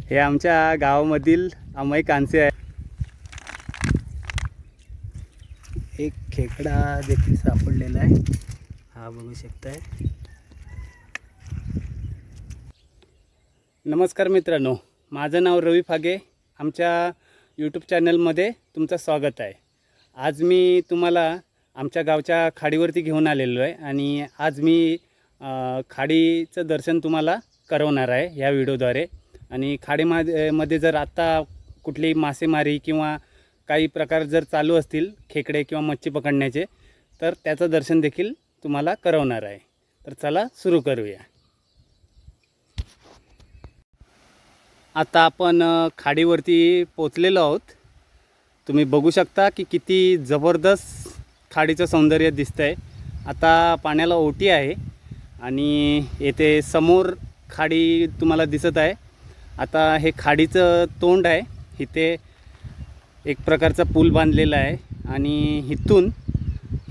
हे आमच्या गावामधील अमय कांसे आहे। एक खेकडा देखील सापडलेला आहे, हा बघू शकताय। नमस्कार मित्रांनो, माझं नाव रवी फागे। आमच्या यूट्यूब चॅनलमध्ये तुमचं स्वागत आहे। आज मी तुम्हाला आमच्या गावच्या खाडीवरती घेऊन आलेलो आहे आणि आज मी खाडीचं दर्शन तुम्हाला करवणार आहे ह्या व्हिडिओद्वारे। आणि खाडीमध्ये जर आता कुठली मासेमारी किंवा काही प्रकार जर चालू असतील, खेकडे किंवा मच्छी पकडण्याचे, तर त्याचं दर्शन देखील तुम्हाला करवणार आहे। तर चला सुरू करूया। आता आपण खाडीवरती पोचलेलो आहोत। तुम्ही बघू शकता की किती जबरदस्त खाडीचं सौंदर्य दिसतंय। आता पाण्याला ओटी आहे आणि येथे समोर खाडी तुम्हाला दिसत आहे। आता हे खाडीचं तोंड आहे, इथे एक प्रकारचा पूल बांधलेला आहे आणि इथून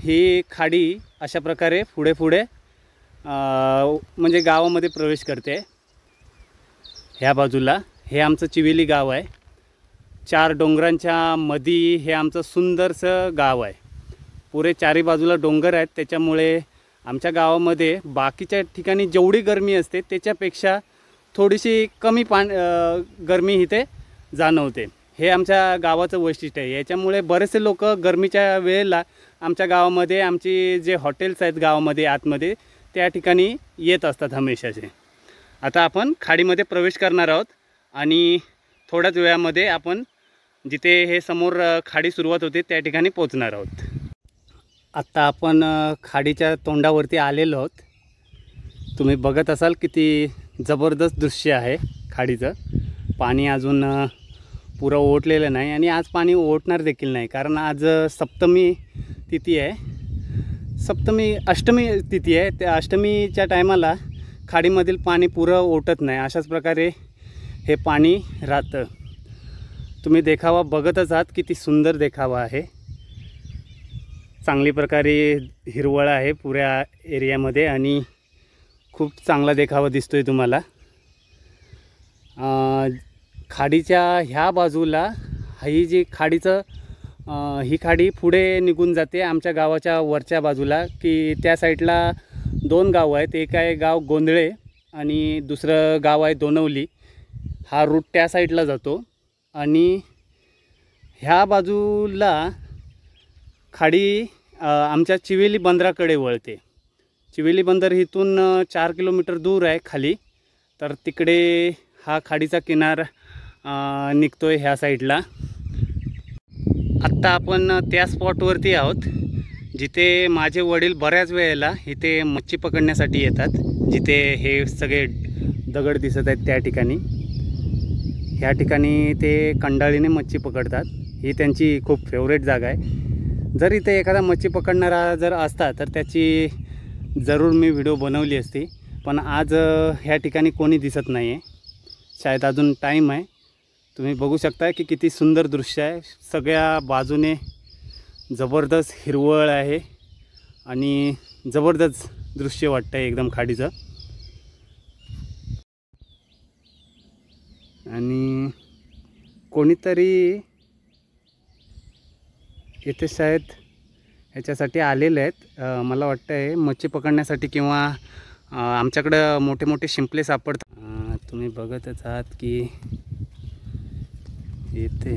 ही खाडी अशा प्रकारे पुढे पुढे म्हणजे गावामध्ये प्रवेश करते। ह्या बाजूला हे आमचं चिवेली गाव आहे। 4 डोंगरांच्या मध्ये हे आमचं सुंदरसं गाव आहे। पुरे चारी बाजूला डोंगर आहेत, त्याच्यामुळे आमच्या गावामध्ये बाकीच्या ठिकाणी जेवढी गरमी असते त्याच्यापेक्षा थोडीशी कमी गरमी इथे जाणवते। हे आमच्या गावाचं वैशिष्ट्य आहे। याच्यामुळे बरेचसे लोक गरमीच्या वेळेला आमच्या गावामध्ये, आमची जे हॉटेल्स आहेत गावामध्ये आतमध्ये, त्या ठिकाणी येत असतात हमेशाचे। आता आपण खाडीमध्ये प्रवेश करणार आहोत आणि थोड्याच वेळामध्ये आपण जिथे हे समोर खाडी सुरुवात होते त्या ठिकाणी पोहोचणार आहोत। आता आपण खाडीच्या तोंडावरती आलेलो आहोत। तुम्ही बघत असाल किती जबरदस्त दृश्य आहे खाडीचं। पाणी अजून पुरं ओटलेलं नाही आणि आज पाणी ओटणार देखील नाही, कारण आज सप्तमी तिथी आहे। अष्टमी तिथी आहे। त्या अष्टमीच्या टायमाला खाडीमधील पाणी पुरं ओटत नाही, अशाच प्रकारे हे पाणी राहतं। तुम्ही देखावा बघतच आहात, किती सुंदर देखावा आहे। चांगली प्रकारे हिरवळ आहे पुऱ्या एरियामध्ये आणि खूप चांगला देखावा दिसतोय तुम्हाला। खाडीच्या ह्या बाजूला ही जी ही खाडी पुढे निघून जाते आमच्या गावाच्या वरच्या बाजूला, की त्या साईडला 2 गाव आहेत। एक आहे गाव गोंधळे आणि दुसरं गाव आहे दोनवली। हा रूट त्या साईडला जातो आणि ह्या बाजूला खाडी आमच्या चिवेली बंदराकडे वळते। चिवेली बंदर इथून 4 किलोमीटर दूर आहे खाली, तर तिकडे हा खाडीचा किनार निघतोय ह्या साईडला। आत्ता आपण त्या स्पॉटवरती आहोत जिथे माझे वडील बऱ्याच वेळेला इथे मच्छी पकडण्यासाठी येतात। जिथे हे सगळे दगड दिसत आहेत त्या ठिकाणी, ह्या ठिकाणी ते कंडाळीने मच्छी पकडतात। ही त्यांची खूप फेवरेट जागा आहे। जर इथे एखादा मच्छी पकडणारा जर असता तर त्याची जरूर मी व्हिडिओ बनवली असती, पण आज ह्या ठिकाणी कोणी दिसत नाही आहे। शायद अजून टाईम आहे। तुम्ही बघू शकता की किती सुंदर दृश्य आहे। सगळ्या बाजूने जबरदस्त हिरवळ आहे आणि जबरदस्त दृश्य वाटतं आहे एकदम खाडीचं। आणि कोणीतरी इथे शायद ह्याच्यासाठी आलेले आहेत, मला वाटतं आहे मच्छी पकडण्यासाठी, किंवा आमच्याकडं मोठे मोठे शिंपले सापडतात। तुम्ही बघतच आहात की इथे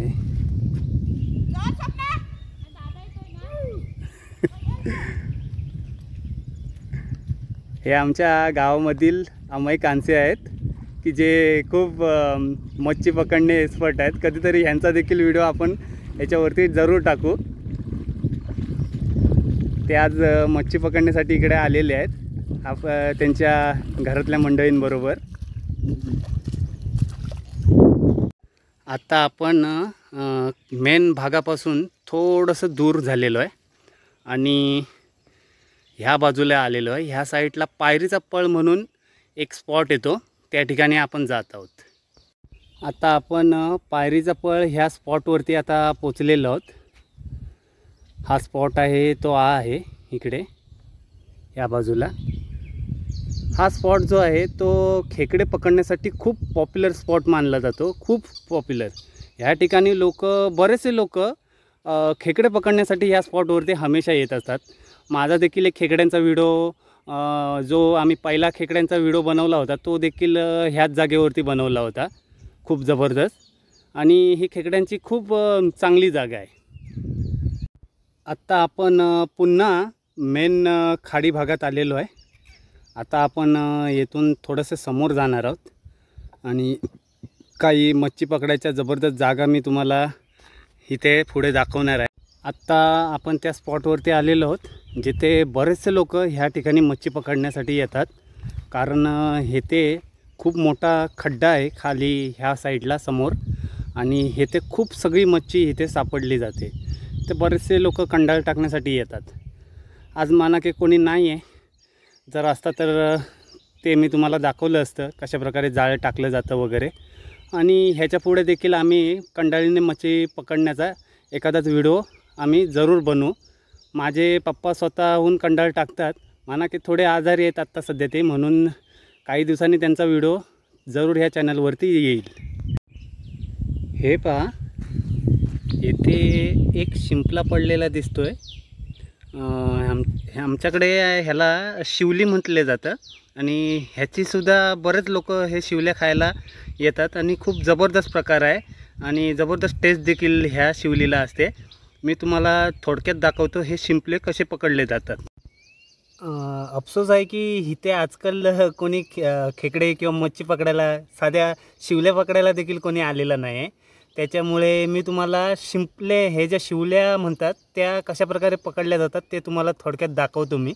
हे आमच्या गावामधील अमय कांसे आहेत, की जे खूप मच्छी पकडणे एक्सपर्ट आहेत। कधीतरी ह्यांचा देखील व्हिडिओ आपण याच्यावरती जरूर टाकू। ते आज मच्छी पकडण्यासाठी इकडे आलेले आहेत त्यांच्या घरातल्या मंडळींबरोबर। आता आपण मेन भागापासून थोडंसं दूर झालेलो आहे आणि ह्या बाजूला आलेलो आहे। ह्या साईडला पायरीचा पळ म्हणून एक स्पॉट येतो, त्या ठिकाणी आपण जात आहोत। आता आपण पायरीचा पळ ह्या स्पॉटवरती आता पोचलेलो आहोत। हा स्पॉट आहे तो आहे इकडे या बाजूला। हा स्पॉट जो आहे तो खेकडे पकडण्यासाठी खूप पॉप्युलर स्पॉट मानला जातो, खूप पॉप्युलर. ह्या ठिकाणी बरेचसे लोक खेकडे पकडण्यासाठी ह्या स्पॉटवरती हमेशा येत असतात. माझा देखील एक खेकड्यांचा व्हिडिओ, जो आम्ही पहिला खेकड्यांचा व्हिडिओ बनवला होता तो देखील ह्याच जागेवरती बनवला होता, खूप जबरदस्त. आणि ही खेकड्यांची खूप चांगली जागा आहे. आत्ता आपण पुन्हा मेन खाडी भागात आलेलो आहे. आता आपण येथून थोडंसं समोर जाणार आहोत आणि काही मच्छी पकडायच्या जबरदस्त जागा मी तुम्हाला इथे पुढे दाखवणार आहे. आत्ता आपण त्या स्पॉटवरती आलेलो आहोत जिथे बरेचसे लोक ह्या ठिकाणी मच्छी पकडण्यासाठी येतात. कारण इथे खूप मोठा खड्डा आहे खाली ह्या साईडला समोर, आणि इथे खूप सगळी मच्छी इथे सापडली जाते. तर बरेचसे लोक कंडाळ टाकण्यासाठी येतात. आज माना की कोणी नाही आहे, जर असता तर ते मी तुम्हाला दाखवलं असतं कशाप्रकारे जाळं टाकलं जातं वगैरे. आणि ह्याच्या पुढे देखील आम्ही कंडाळीने मच्छी पकडण्याचा एखादाच व्हिडिओ आम्ही जरूर बनवू. माझे पप्पा स्वतःहून कंडाळ टाकतात, माना की थोडे आजारी आहेत आत्ता सध्या ते, म्हणून काही दिवसांनी त्यांचा व्हिडिओ जरूर ह्या चॅनलवरती येईल. हे पहा, येथे एक शिंपला पडलेला दिसतो आहे. आमच्याकडे ह्याला शिवली म्हटले जातं आणि ह्याचीसुद्धा बरेच लोक हे शिवल्या खायला येतात आणि खूप जबरदस्त प्रकार आहे आणि जबरदस्त टेस्ट देखील ह्या शिवलीला असते. मी तुम्हाला थोडक्यात दाखवतो हे शिंपले कसे पकडले जातात. अफसोस आहे की इथे आजकाल कोणी खेकडे किंवा मच्छी पकडायला, साध्या शिवल्या पकडायला देखील कोणी आलेलं नाही आहे. त्याच्यामुळे मी तुम्हाला शिंपले, हे ज्या शिवल्या म्हणतात त्या कशाप्रकारे पकडल्या जातात ते तुम्हाला थोडक्यात दाखवतो मी.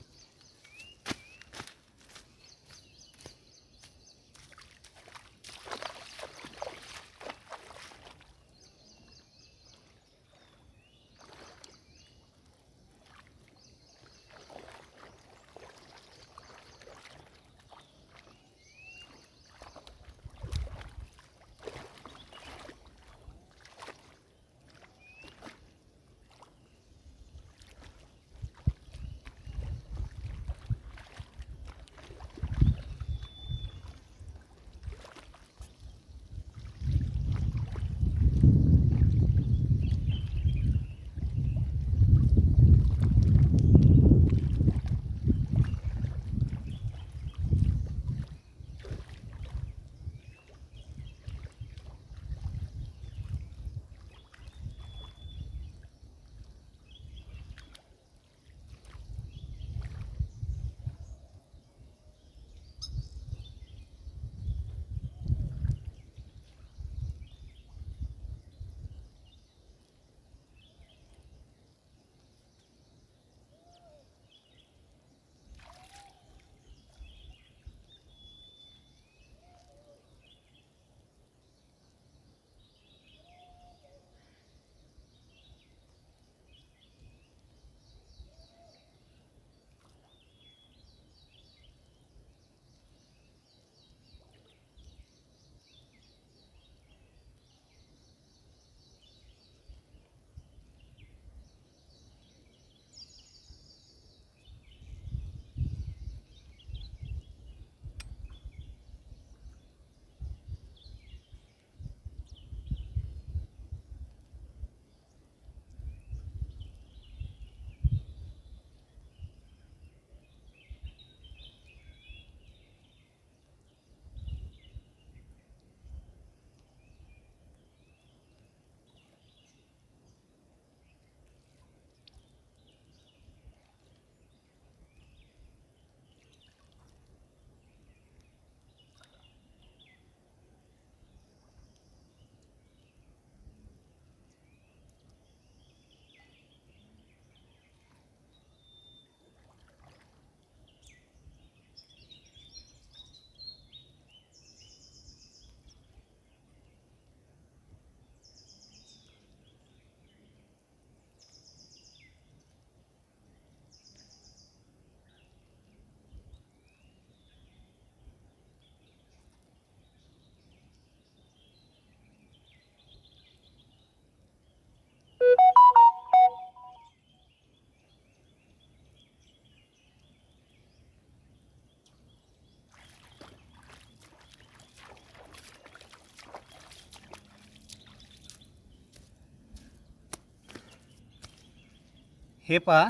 हे पहा,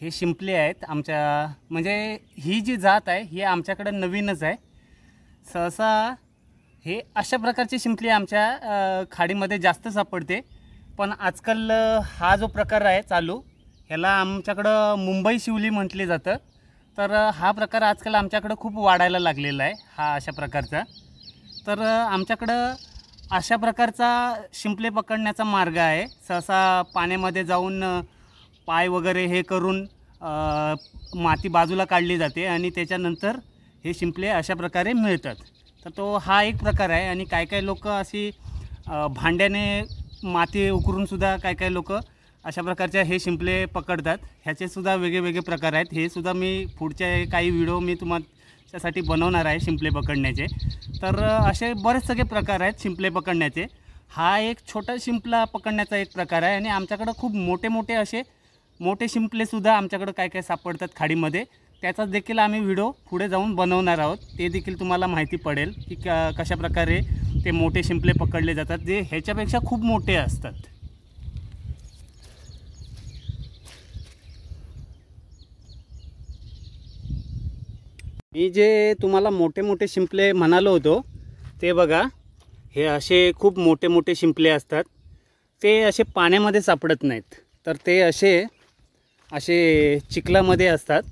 हे शिंपले आहेत आमच्या, म्हणजे ही जी जात आहे ही आमच्याकडे नवीनच आहे. सहसा हे अशा प्रकारची शिंपली आमच्या खाडीमध्ये जास्त सापडते. पण आजकाल हा जो प्रकार आहे चालू, ह्याला आमच्याकडं मुंबई शिवली म्हटली जातं. तर हा प्रकार आजकाल आमच्याकडं खूप वाढायला लागलेला आहे, हा अशा प्रकारचा. तर आमच्याकडं अशा प्रकारचा शिंपले पकडण्याचा मार्ग आहे. सहसा पाण्यामध्ये जाऊन पाय वगैरे हे करून माती बाजूला काढली जाते आणि त्याच्यानंतर हे शिंपले अशा प्रकारे मिळतात. तर तो हा एक प्रकार आहे. आणि काय काय लोक अशी भांड्याने माती उकरूनसुद्धा काय काय लोक अशा प्रकारच्या हे शिंपले पकडतात. ह्याचेसुद्धा वेगळे प्रकार आहेत. हे सुद्धा मी पुढचे काही व्हिडिओ मी तुमच्यासाठी बनवणार आहे शिंपले पकडण्याचे. तर असे बरेच सगळे प्रकार आहेत शिंपले पकडण्याचे. हा एक छोटा शिंपला पकडण्याचा एक प्रकार आहे. आणि आमच्याकडं खूप मोठे असे मोठे शिंपलेसुद्धा आमच्याकडं काय काय सापडतात खाडीमध्ये. त्याचा देखील आम्ही व्हिडिओ पुढे जाऊन बनवणार आहोत. ते देखील तुम्हाला माहिती पडेल की कशा प्रकारे ते मोठे शिंपले पकडले जातात, जे ह्याच्यापेक्षा खूप मोठे असतात. मी जे तुम्हाला मोठे शिंपले म्हणालो होतो ते बघा, हे असे खूप मोठे शिंपले असतात. ते असे पाण्यामध्ये सापडत नाहीत, तर ते असे चिखलामध्ये असतात.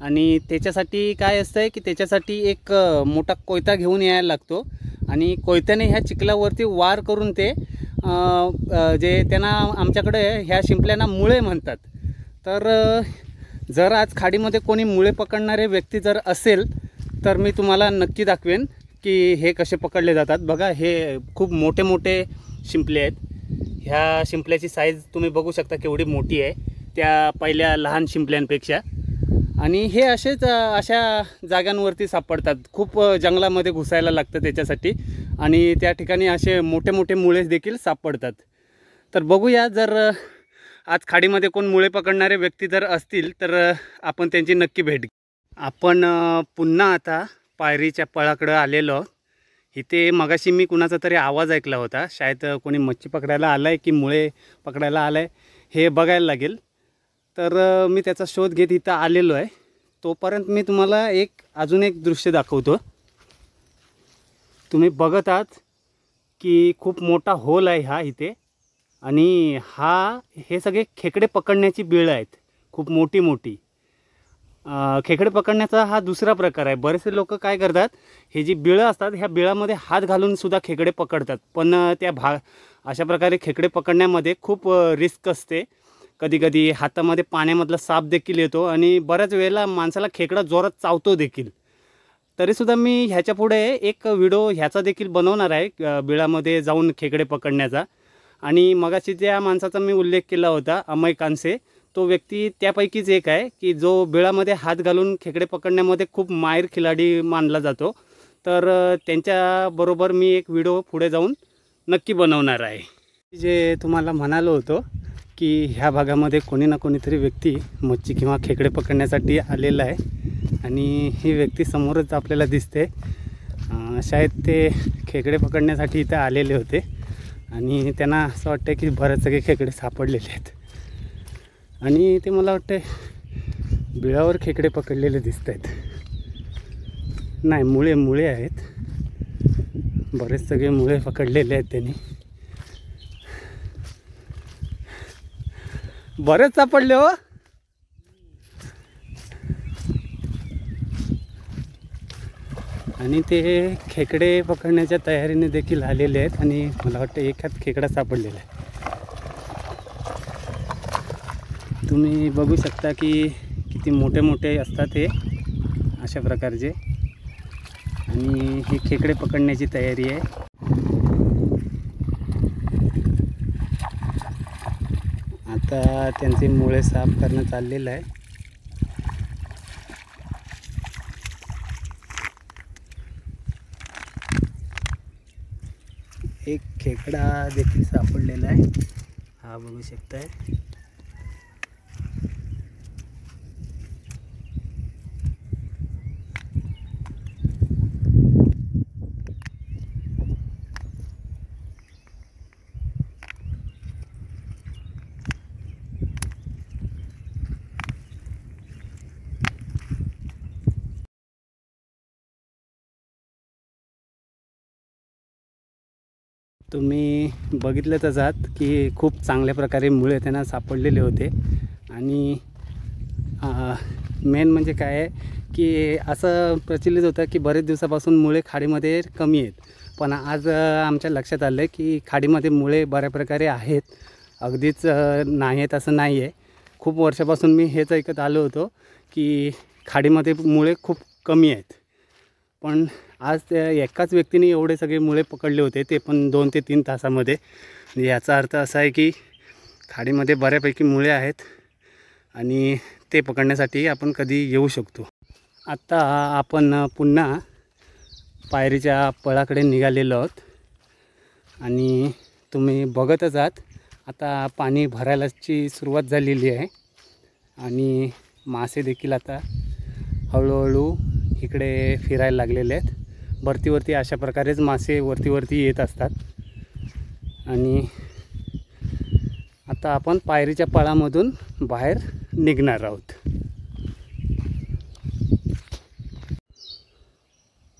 आणि त्याच्यासाठी काय असतं आहे की त्याच्यासाठी एक मोठा कोयता घेऊन यायला लागतो. आणि कोयत्याने ह्या चिखलावरती वार करून ते जे त्यांना आमच्याकडे ह्या शिंपल्यांना मुळे म्हणतात. तर जर आज खाडीमध्ये कोणी मुळे पकडणारे व्यक्ती जर असेल तर मी तुम्हाला नक्की दाखवेन की हे कसे पकडले जातात. बघा, हे खूप मोठे शिंपले आहेत. ह्या शिंपल्याची साईज तुम्ही बघू शकता केवढी मोठी आहे त्या पहिल्या लहान शिंपल्यांपेक्षा. आणि हे असेच अशा जागांवरती सापडतात. खूप जंगलामध्ये घुसायला लागतं त्याच्यासाठी. आणि त्या ठिकाणी असे मोठे मुळे देखील सापडतात. तर बघूया, जर आज खाडीमध्ये कोण मुळे पकडणारे व्यक्ती जर असतील तर आपण त्यांची नक्की भेट घेऊ. आपण पुन्हा आता पायरीच्या पळाकडं आलेलो. इथे मगाशी मी कुणाचा तरी आवाज ऐकला होता. शायद कोणी मच्छी पकडायला आलं आहे की मुळे पकडायला आलं आहे हे बघायला लागेल. तर मी त्याचा शोध घेत इथं आलेलो आहे. तोपर्यंत मी तुम्हाला अजून एक दृश्य दाखवतो. तुम्ही बघत आहात की खूप मोठा होल आहे हा इथे. आणि हे सगळे खेकडे पकडण्याची बिळं आहेत, खूप मोठी. खेकडे पकडण्याचा हा दुसरा प्रकार आहे. बरेचसे लोक काय करतात, हे जी बिळं असतात ह्या बिळामध्ये हात घालून सुद्धा खेकडे पकडतात. पण अशा प्रकारे खेकडे पकडण्यामध्ये खूप रिस्क असते. कधी हातामध्ये पाण्यामधला साप देखील येतो आणि बऱ्याच वेळेला माणसाला खेकडा जोरात चावतो देखील. तरीसुद्धा मी ह्याच्या पुढे एक व्हिडिओ ह्याचा देखील बनवणार आहे, बिळामध्ये जाऊन खेकडे पकडण्याचा. आणि मगाशी ज्या माणसाचा मी उल्लेख केला होता, अमय कानसे, तो व्यक्ती त्यापैकीच एक आहे की जो बिळामध्ये हात घालून खेकडे पकडण्यामध्ये खूप माहिर खिलाडी मानला जातो. तर त्यांच्याबरोबर मी एक व्हिडिओ पुढे जाऊन नक्की बनवणार आहे. जे तुम्हाला म्हणालो होतो की ह्या भागामध्ये कोणी ना कोणीतरी व्यक्ती मच्छी किंवा खेकडे पकडण्यासाठी आलेला आहे. आणि ही व्यक्ती समोरच आपल्याला दिसते. शायद ते खेकडे पकडण्यासाठी इथं आलेले होते. आणि त्यांना असं वाटतं की बरेच सगळे खेकडे सापडलेले आहेत. आणि ते मला वाटते बिळावर खेकडे पकडलेले दिसत आहेत. नाही, मुळे आहेत. बरेच सगळे मुळे पकडलेले आहेत त्यांनी. बरेच सापडले हो. आणि ते खेकडे पकडण्याच्या तयारीने देखील आलेले आहेत. आणि मला वाटतं एखाद खेकडा सापडलेला आहे. तुम्ही बघू शकता की किती मोठे असतात हे अशा प्रकारचे. आणि हे खेकडे पकडण्याची तयारी आहे. आता त्यांचे मुळे साफ करणं चाललेलं आहे. एक खेकडा देखील सापडलेला आहे, हा बघू शकताय. तुम्ही बघितलंच आहात की खूप चांगल्या प्रकारे मुळे त्यांना सापडलेले होते. आणि मेन म्हणजे काय आहे की असं प्रचलित होतं की बरेच दिवसापासून मुळे खाडीमध्ये कमी आहेत, पण आज आमच्या लक्षात आलं की खाडीमध्ये मुळे बऱ्या प्रकारे आहेत. अगदीच नाही आहेत असं नाही आहे. खूप वर्षापासून मी हेच ऐकत आलो होतो की खाडीमध्ये मुळे खूप कमी आहेत, पण आज त्या एकाच व्यक्तीने एवढे सगळे मुळे पकडले होते, ते पण 2 ते 3 तासामध्ये. याचा अर्थ असा आहे की खाडीमध्ये बऱ्यापैकी मुळे आहेत आणि ते पकडण्यासाठी आपण कधी येऊ शकतो. आत्ता आपण पुन्हा पायरीच्या पळाकडे निघालेलो आहोत आणि तुम्ही बघतच आहात आता पाणी भरायलाची सुरुवात झालेली आहे आणि मासे देखील आता हळूहळू इकडे फिरायला लागलेले आहेत. वरती अशा प्रकारेच मासे वरती येत असतात. आणि आता आपण पायरीच्या पळामधून बाहेर निघणार आहोत.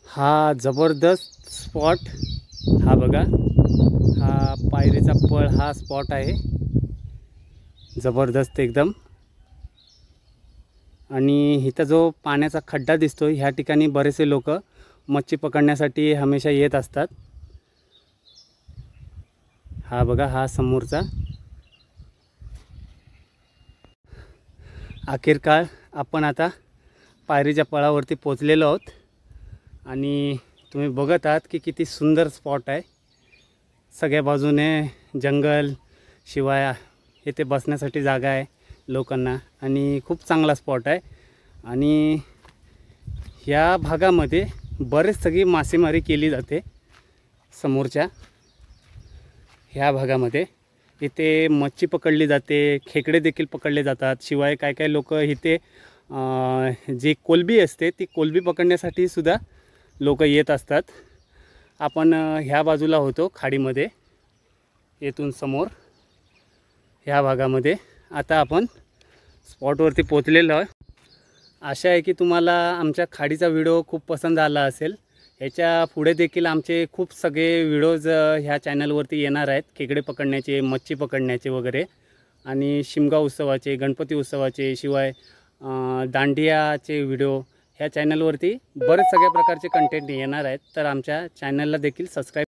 हा जबरदस्त स्पॉट, हा बघा, हा पायरीचा पळ हा स्पॉट आहे, जबरदस्त एकदम. आणि इथं जो पाण्याचा खड्डा दिसतो, ह्या ठिकाणी बरेचसे लोक मच्छी पकडण्यासाठी हमेशा येत असतात. हा बघा, हा समोरचा. अखेरकार आपण आता पायरीच्या पळावरती पोचलेलो आहोत आणि तुम्ही बघत आहात की किती सुंदर स्पॉट आहे. सगळ्या बाजूने जंगल, शिवाय इथे बसण्यासाठी जागा आहे लोकांना आणि खूप चांगला स्पॉट आहे. आणि ह्या भागामध्ये बरेच सगळी मासेमारी केली जाते. समोरच्या ह्या भागामध्ये इथे मच्छी पकडली जाते, खेकडे देखील पकडले जातात. शिवाय काय काय लोक इथे जी कोलंबी असते ती कोलंबी पकडण्यासाठी सुद्धा लोक येत असतात. आपण ह्या बाजूला होतो खाडीमध्ये, येथून समोर ह्या भागामध्ये. आता आपण स्पॉटवरती पोचलेलो आहे. आशा आहे की तुम्हाला आमच्या खाडीचा व्हिडिओ खूप पसंत आला असेल. ह्याच्या पुढे देखील आमचे खूप सगळे व्हिडिओज ह्या चॅनलवरती येणार आहेत, खेकडे पकडण्याचे, मच्छी पकडण्याचे वगैरे, आणि शिमगा उत्सवाचे, गणपती उत्सवाचे, शिवाय दांडियाचे व्हिडिओ ह्या चॅनलवरती बरेच सगळ्या प्रकारचे कंटेंट येणार आहेत. तर आमच्या चॅनलला देखील सबस्क्राईब